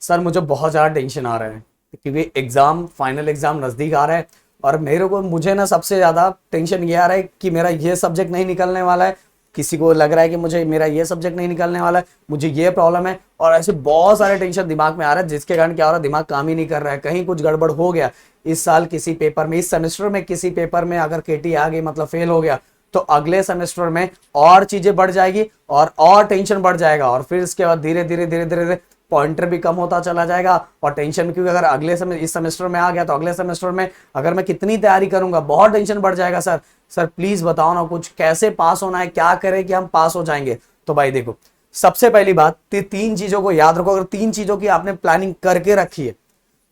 Sir मुझे बहुत ज़्यादा टेंशन आ रहा है क्योंकि एग्ज़ाम फाइनल एग्ज़ाम नज़दीक आ रहा है और मुझे ना सबसे ज़्यादा टेंशन ये आ रहा है कि मेरा ये सब्जेक्ट नहीं निकलने वाला है, किसी को लग रहा है कि मुझे मेरा ये सब्जेक्ट नहीं निकलने वाला है, मुझे ये प्रॉब्लम है और ऐसे बहुत सारे टेंशन दिमाग में आ रहा है जिसके कारण क्या हो रहा है, दिमाग काम ही नहीं कर रहा है। कहीं कुछ गड़बड़ हो गया इस साल किसी पेपर में, इस सेमेस्टर में किसी पेपर में अगर केटी आ गई मतलब फेल हो गया तो अगले सेमेस्टर में और चीजें बढ़ जाएगी और टेंशन बढ़ जाएगा और फिर इसके बाद धीरे धीरे धीरे धीरे पॉइंटर भी कम होता चला जाएगा और टेंशन, क्योंकि अगर इस सेमेस्टर में आ गया तो अगले सेमेस्टर में अगर मैं कितनी तैयारी करूंगा बहुत टेंशन बढ़ जाएगा। सर प्लीज बताओ ना कुछ, कैसे पास होना है, क्या करें कि हम पास हो जाएंगे। तो भाई देखो, सबसे पहली बात तीन चीजों को याद रखो। अगर तीन चीजों की आपने प्लानिंग करके रखी है,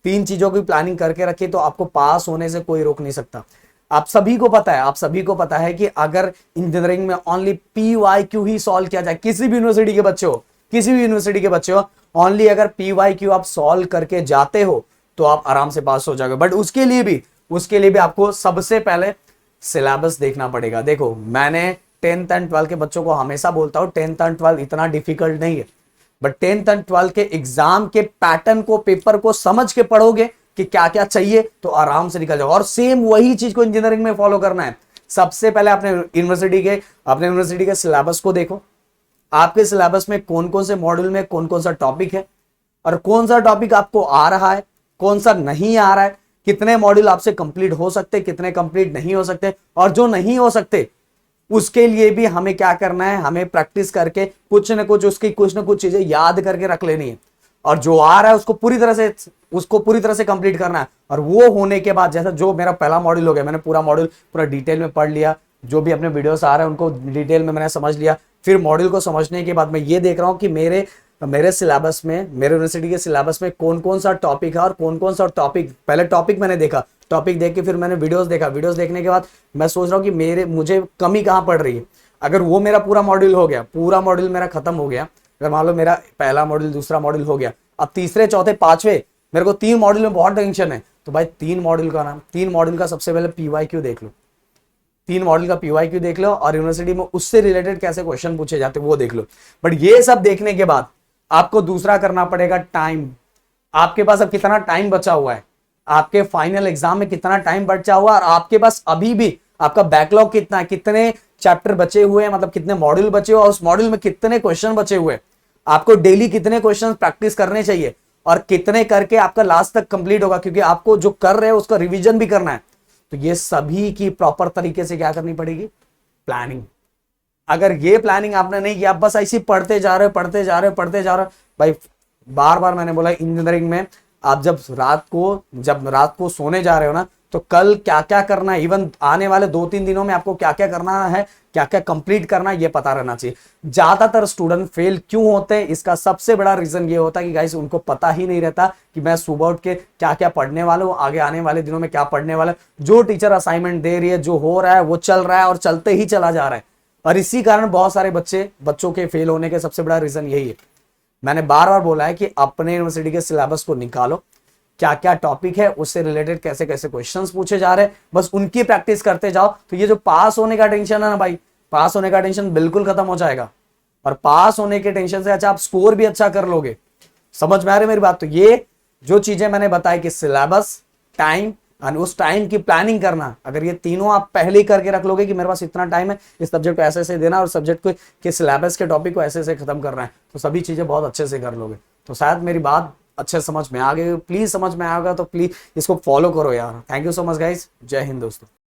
तीन चीजों की प्लानिंग करके रखी तो आपको पास होने से कोई रोक नहीं सकता। आप सभी को पता है कि अगर इंजीनियरिंग में ओनली PYQ ही सॉल्व किया जाए, किसी भी यूनिवर्सिटी के बच्चे हो ओनली अगर PYQ आप सॉल्व करके जाते हो तो आप आराम से पास हो जाओगे। बट उसके लिए भी आपको सबसे पहले सिलेबस देखना पड़ेगा। देखो, मैंने 10th एंड 12th के बच्चों को हमेशा बोलता हूं 10th एंड 12th इतना डिफिकल्ट नहीं है, बट 10th एंड 12th के एग्जाम के पैटर्न को, पेपर को समझ के पढ़ोगे कि क्या क्या चाहिए तो आराम से निकल जाओ। और सेम वही चीज को इंजीनियरिंग में फॉलो करना है। सबसे पहले अपने यूनिवर्सिटी के सिलेबस को देखो। आपके सिलेबस में कौन कौन से मॉड्यूल में कौन कौन सा टॉपिक है और कौन सा टॉपिक आपको आ रहा है, कौन सा नहीं आ रहा है, कितने मॉड्यूल आपसे कंप्लीट हो सकते, कितने कंप्लीट नहीं हो सकते, और जो नहीं हो सकते उसके लिए भी हमें क्या करना है, हमें प्रैक्टिस करके कुछ ना कुछ चीजें याद करके रख लेनी है और जो आ रहा है उसको पूरी तरह से कंप्लीट करना है। और वो होने के बाद, जैसा जो मेरा पहला मॉड्यूल हो गया, मैंने पूरा मॉड्यूल पूरा डिटेल में पढ़ लिया, जो भी अपने वीडियोस आ रहे हैं उनको डिटेल में मैंने समझ लिया। फिर मॉड्यूल को समझने के बाद मैं ये देख रहा हूँ कि मेरे सिलेबस में, मेरे यूनिवर्सिटी के सिलेबस में कौन कौन सा टॉपिक है और कौन कौन सा टॉपिक, पहले टॉपिक मैंने देखा, टॉपिक देख के फिर मैंने वीडियोस देखा, वीडियोस देखने के बाद मैं सोच रहा हूँ कि मुझे कमी कहाँ पड़ रही है। अगर वो मेरा पूरा मॉड्यूल हो गया, पूरा मॉड्यूल मेरा खत्म हो गया, अगर मान लो मेरा पहला मॉड्यूल दूसरा मॉड्यूल हो गया, अब तीसरे चौथे पांचवे मेरे को 3 मॉड्यूल में बहुत टेंशन है, तो भाई 3 मॉड्यूल का सबसे पहले PYQ देख लो। 3 मॉड्यूल का PYQ देख लो और यूनिवर्सिटी में उससे रिलेटेड कैसे क्वेश्चन पूछे जाते वो देख लो। बट ये सब देखने के बाद आपको दूसरा करना पड़ेगा टाइम। आपके पास अब कितना टाइम बचा हुआ है, आपके फाइनल एग्जाम में कितना टाइम बचा हुआ है और आपके पास अभी भी आपका बैकलॉग कितना है, कितने चैप्टर बचे हुए हैं, मतलब कितने मॉड्यूल बचे हुए और उस मॉड्यूल में कितने क्वेश्चन बचे हुए हैं, आपको डेली कितने क्वेश्चन प्रैक्टिस करने चाहिए और कितने करके आपका लास्ट तक कंप्लीट होगा, क्योंकि आपको जो कर रहे हैं उसका रिवीजन भी करना है। तो ये सभी की प्रॉपर तरीके से क्या करनी पड़ेगी, प्लानिंग। अगर ये प्लानिंग आपने नहीं किया, आप बस ऐसे पढ़ते जा रहे हो भाई, बार बार मैंने बोला इंजीनियरिंग में आप जब रात को सोने जा रहे हो ना, तो कल क्या क्या करना है, इवन आने वाले 2-3 दिनों में आपको क्या क्या करना है, क्या क्या कंप्लीट करना है, ये पता रहना चाहिए। ज्यादातर स्टूडेंट फेल क्यों होते हैं, इसका सबसे बड़ा रीजन ये होता है कि गाइस उनको पता ही नहीं रहता कि मैं सुबह उठ के क्या क्या पढ़ने वाला हूँ, आगे आने वाले दिनों में क्या पढ़ने वाला। जो टीचर असाइनमेंट दे रही है, जो हो रहा है वो चल रहा है और चलते ही चला जा रहा है, और इसी कारण बहुत सारे बच्चों के फेल होने के सबसे बड़ा रीजन यही है। मैंने बार बार बोला है कि अपने यूनिवर्सिटी के सिलेबस को निकालो, क्या क्या टॉपिक है, उससे रिलेटेड कैसे कैसे क्वेश्चंस पूछे जा रहे हैं, बस उनकी प्रैक्टिस करते जाओ। तो ये जो पास होने का टेंशन है ना भाई, पास होने का टेंशन बिल्कुल खत्म हो जाएगा। और पास होने के टेंशन से अच्छा आप स्कोर भी अच्छा कर लोगे। समझ में आ रही मेरी बात? तो ये जो चीजें मैंने बताई कि सिलेबस, टाइम और उस टाइम की प्लानिंग करना, अगर ये तीनों आप पहले ही करके रख लोगे कि मेरे पास इतना टाइम है, इस सब्जेक्ट को ऐसे देना और सब्जेक्ट को के सिलेबस के टॉपिक को ऐसे खत्म करना है, तो सभी चीजें बहुत अच्छे से कर लोगे। तो शायद मेरी बात अच्छे समझ में आ गई। प्लीज समझ में आएगा तो प्लीज इसको फॉलो करो यार। Thank you so much guys. जय हिंद दोस्तों।